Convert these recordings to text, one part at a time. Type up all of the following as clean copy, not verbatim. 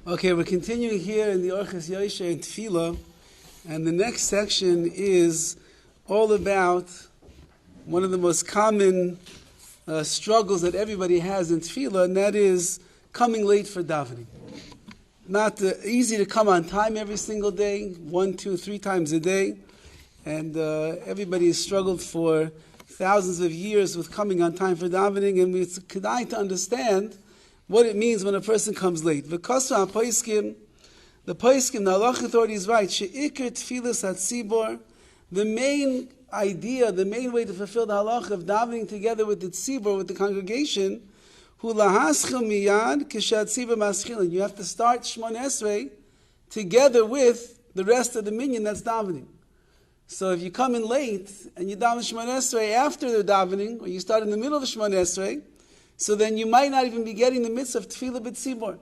Okay, we're continuing here in the Orchos Yosher and TEFILLAH, and the next section is all about one of the most common struggles that everybody has in TEFILLAH, and that is coming late for davening. Not easy to come on time every single day, 1, 2, 3 times a day, and everybody has struggled for thousands of years with coming on time for davening, and it's kedai to understand what it means when a person comes late. The poskim, the halacha authority is right. She'ikr tefillas hatzibor. The main idea, the main way to fulfill the halacha of davening together with the tzibor, with the congregation, hu lahaschil miyad kishatzibor maschilin. You have to start Shmon Esrei together with the rest of the minyan that's davening. So if you come in late and you daven Shmon Esrei after the davening, or you start in the middle of Shmon Esrei, so then you might not even be getting the mitzvah of Tefillah b'tzibor.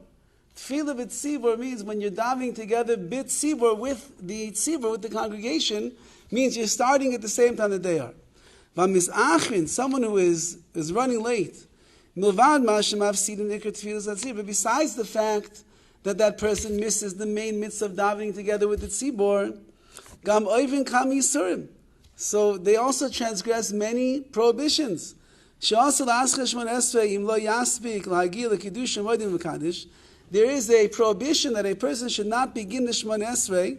Tefillah b'tzibor means when you're davening together b'tzibor with the tzibor, with the congregation, means you're starting at the same time that they are. V'misachin, someone who is running late, milvad ma'ashem afsidin ikr tefillah hatzibor. Besides the fact that that person misses the main mitzvah of davening together with the tzibor, gam oivin kam yisurim. So they also transgress many prohibitions. There is a prohibition that a person should not begin the Shmon Esrei,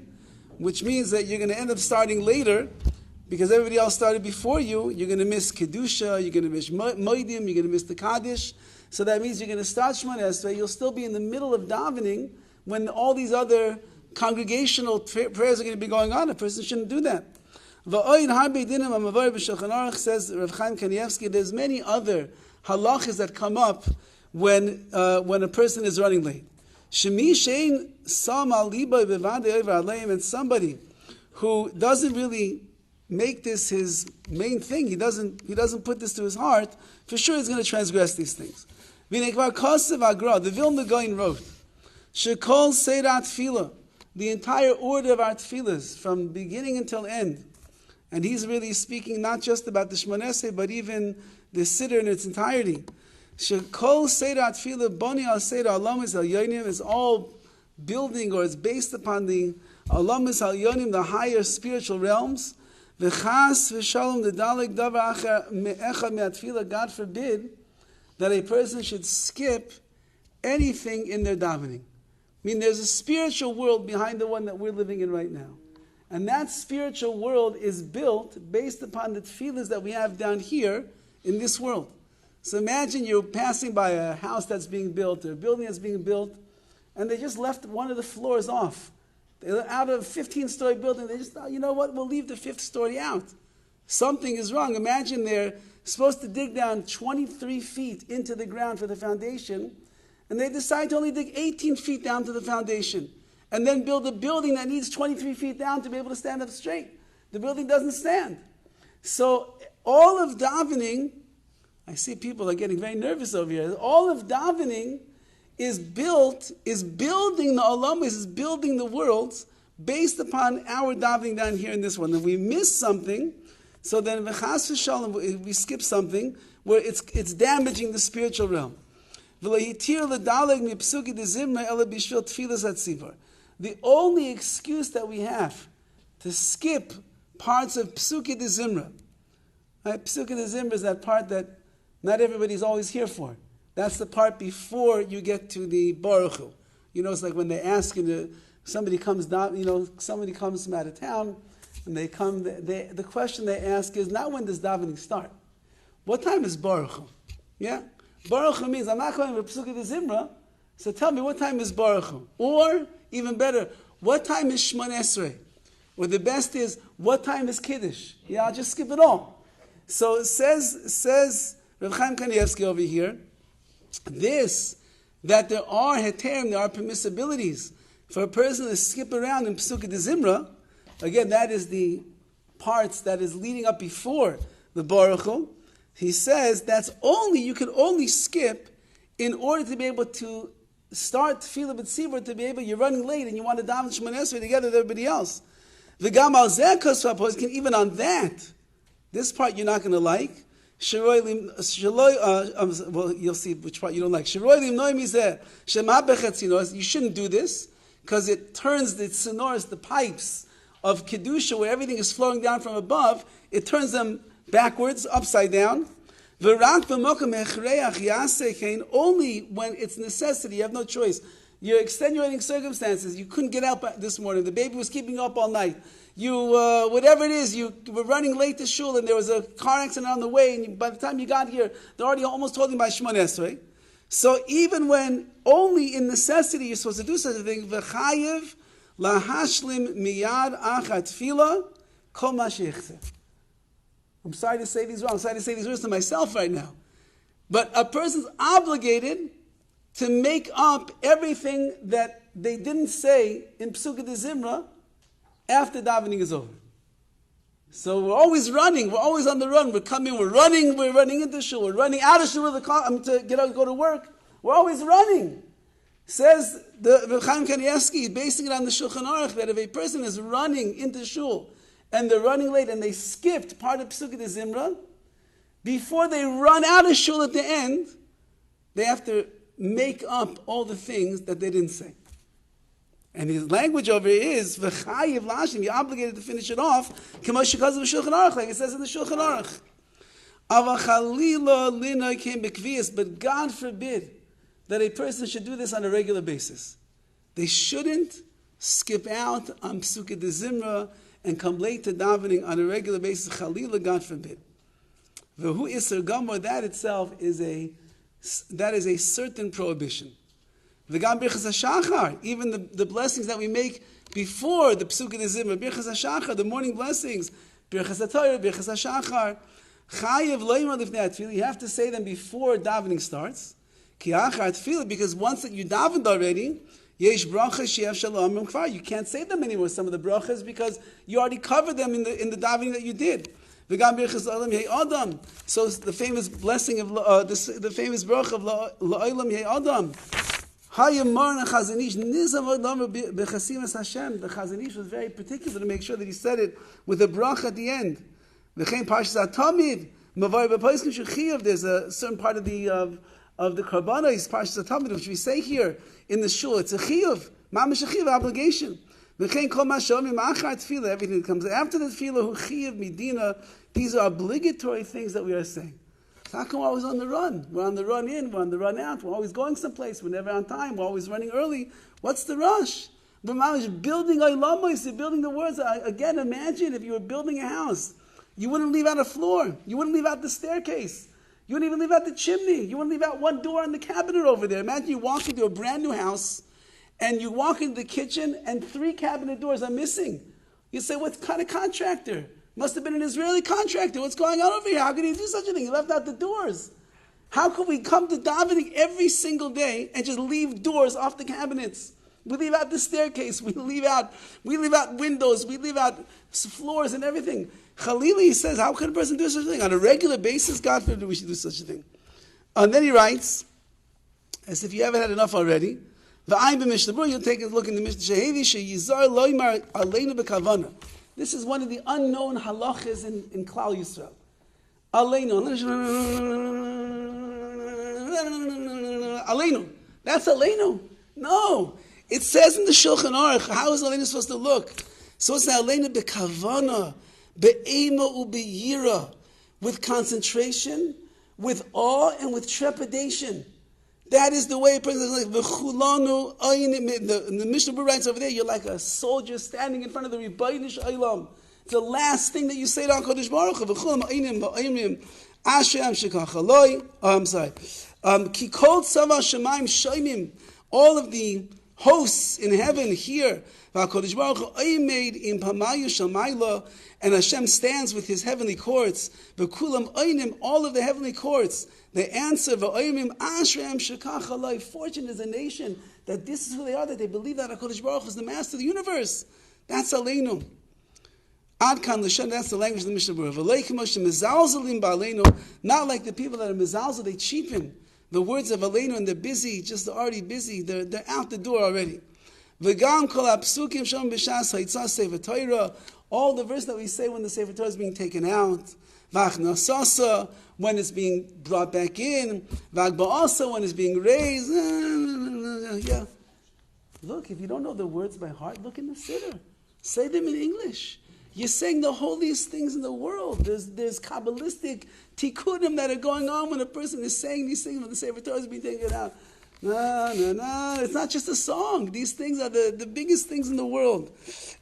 which means that you're going to end up starting later, because everybody else started before you. You're going to miss Kedusha, you're going to miss Moedim, you're going to miss the Kaddish. So that means you're going to start Shmon Esrei, you'll still be in the middle of davening when all these other congregational prayers are going to be going on. A person shouldn't do that. Says Rav Chaim Kanievsky, there's many other halachas that come up when a person is running late. And somebody who doesn't really make this his main thing, he doesn't put this to his heart, for sure he's going to transgress these things. The Vilna Gaon wrote, Shekol Seirat Tefillah, the entire order of our tefillahs from beginning until end. And he's really speaking not just about the Shmon Esrei, but even the Siddur in its entirety. Shekol Seirat Tefillah Boni al Seirat Alamis al Yonim is all building, or is based upon the Alamis al Yonim, the higher spiritual realms. V'chas v'shalom l'daleg davar echad me'atfilah. God forbid that a person should skip anything in their davening. I mean, there's a spiritual world behind the one that we're living in right now. And that spiritual world is built based upon the tefillahs that we have down here in this world. So imagine you're passing by a house that's being built, or a building that's being built, and they just left one of the floors off. Out of a 15-story building, they just thought, you know what, we'll leave the 5th story out. Something is wrong. Imagine they're supposed to dig down 23 feet into the ground for the foundation, and they decide to only dig 18 feet down to the foundation, and then build a building that needs 23 feet down to be able to stand up straight. The building doesn't stand. So all of davening, I see people are getting very nervous over here. All of davening is building the olamas, is building the worlds based upon our davening down here in this one. If we miss something, so then v'chas v'shalom, we skip something where it's damaging the spiritual realm. The only excuse that we have to skip parts of Psukei de Zimra. Right? Psukei de Zimra is that part that not everybody's always here for. That's the part before you get to the Baruch Hu. You know, it's like when they ask you, somebody comes down, somebody comes from out of town, and they come, the question they ask is, not when does davening start? What time is Baruch Hu? Yeah? Baruch Hu means, I'm not coming for Psukei de Zimra, so tell me, what time is Baruch Hu? Or, even better, what time is Shmon Esrei? Or the best is, what time is Kiddush? Yeah, I'll just skip it all. So it says Rav Chaim Kanievsky over here, that there are heterim, there are permissibilities for a person to skip around in Psukei de Zimra. Again, that is the parts that is leading up before the Baruch Hu. He says you can only skip in order to be able to start Tefillah b'tzibur, to be able, you're running late and you want to daven Shmon Esrei together with everybody else. V'gam al zeh kosva poskin, even on that, this part you're not going to like. Well, you'll see which part you don't like. You shouldn't do this because it turns the tzinoros, the pipes of kedusha, where everything is flowing down from above. It turns them backwards, upside down. Only when it's necessity, you have no choice. You're extenuating circumstances. You couldn't get out this morning. The baby was keeping you up all night. You, whatever it is, you were running late to shul and there was a car accident on the way, and by the time you got here, they're already almost holding by Shemon Esrei. So even when only in necessity you're supposed to do such a thing, v'chayev lahashlim miyad achat tefillah kol ma sheyichzeh. I'm sorry to say these words. I'm sorry to say these words to myself right now. But a person's obligated to make up everything that they didn't say in Psukah de Zimra after davening is over. So we're always running. We're always on the run. We're coming. We're running into shul. We're running out of shul to go to work. We're always running. Says the Rav Chaim Kanievsky, basing it on the Shulchan Aruch, that if a person is running into shul and they're running late and they skipped part of Psukah de Zimra, before they run out of shul at the end, they have to make up all the things that they didn't say. And his language over here is v'chayiv lashim. You're obligated to finish it off, like it says in the Shulchan Aruch. Avachalila lina came bekvias, but God forbid that a person should do this on a regular basis. They shouldn't skip out on Psukah de Zimra and come late to davening on a regular basis. Chalila, God forbid. V'hu iser gamor, that itself is a certain prohibition. V'gam birchas hashachar, even the blessings that we make before the Psukah de Zimra, birchas hashachar, the morning blessings, birchas haTorah, birchas hashachar, chayev lo yimar lifnei atfilah, you have to say them before davening starts. Ki achar atfilah, because once that you davened already, yesh bracha she'ev shalom kvar, you can't say them anymore, some of the brachas, because you already covered them in the davening that you did. V'gam birchas olam yei adam. So the famous blessing of the famous bracha of la'olam yei adam. Hayamar Chazanish Nizam b'chasimas Hashem. The Chazanish was very particular to make sure that he said it with a bracha at the end. V'chein parshas Atamid Mavar b'paiskim shechiyav. There's a certain part of the Karbanos parshas Atamid which we say here in the shul. It's a chiyuv, mamash chiyuv, obligation. V'chein kol ma'shomim achar tefillah. Everything that comes after the tefillah hu chiyuv midina. These are obligatory things that we are saying. How come we're always on the run? We're on the run in, we're on the run out, we're always going someplace, we're never on time, we're always running early. What's the rush? But building oilamos, you're building the words. Again, imagine if you were building a house. You wouldn't leave out a floor. You wouldn't leave out the staircase. You wouldn't even leave out the chimney. You wouldn't leave out one door on the cabinet over there. Imagine you walk into a brand new house and you walk into the kitchen and 3 cabinet doors are missing. You say, what kind of contractor? Must have been an Israeli contractor. What's going on over here? How could he do such a thing? He left out the doors. How could we come to davening every single day and just leave doors off the cabinets? We leave out the staircase. We leave out windows. We leave out floors and everything. Khalili, he says, how could a person do such a thing? On a regular basis, God forbid we should do such a thing. And then he writes, as if you haven't had enough already, you'll take a look in the Mishnah. This is one of the unknown halachas in Klal Yisrael. Aleinu. Aleinu. That's Aleinu. No. It says in the Shulchan Aruch, how is Aleinu supposed to look? So it's Aleinu bekavana, be'ema u'be'yira, with concentration, with awe, and with trepidation. That is the way a person is like, the Mishnah writes over there, you're like a soldier standing in front of the Rebbeinish Olam. It's the last thing that you say to HaKadosh Baruch Hu. I'm sorry. Kikol tzava shemaim shoymim. All of the hosts in heaven hear. HaKadosh Baruch Hu made in pamayu shamayla, and Hashem stands with his heavenly courts. V'kulam oynim, all of the heavenly courts. They answer, fortunate is a nation that this is who they are, that they believe that HaKadosh Baruch Hu is the master of the universe. That's Aleinu. Adkan l'shem, that's the language of the Mishnah Berurah. Not like the people that are mezalzel, they cheapen the words of Aleinu and they're busy, just already busy, they're out the door already. All the verse that we say when the Sefer Torah is being taken out, V'achnasasa, when it's being brought back in. V'agba'asa, when it's being raised. Yeah. Look, if you don't know the words by heart, look in the Siddur. Say them in English. You're saying the holiest things in the world. There's Kabbalistic tikkunim that are going on when a person is saying these things when the Sefer Torah is being taken out. No. It's not just a song. These things are the biggest things in the world.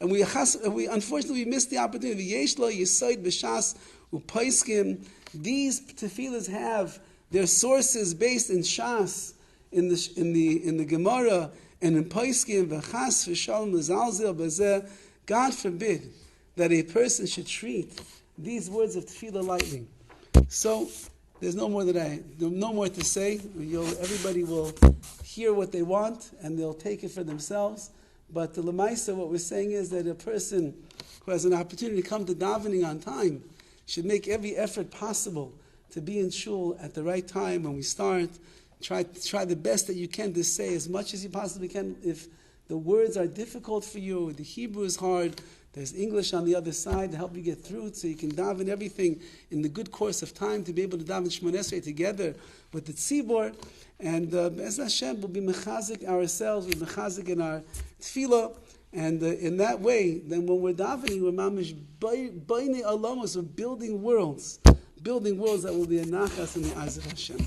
And we unfortunately missed the opportunity. Yesh lo yisoid b'shas u'paiskim. These tefillahs have their sources based in Shas, in the Gemara, and in paiskim v'chas v'shalom l'zalzel b'zeh. God forbid that a person should treat these words of tefillah lightly. So there's no more to say. Everybody will hear what they want and they'll take it for themselves. But the Lemaisa, what we're saying is that a person who has an opportunity to come to davening on time should make every effort possible to be in shul at the right time when we start. Try the best that you can to say as much as you possibly can. If the words are difficult for you, the Hebrew is hard, there's English on the other side to help you get through it so you can daven everything in the good course of time to be able to daven Shemona Esrei together with the tzibor. And Be'ez Hashem will be mechazik ourselves, we'll be mechazik in our tefillah. And in that way, then when we're davening, we're mamish b'nei alamos, we're building worlds that will be a nachas in the eyes of Hashem.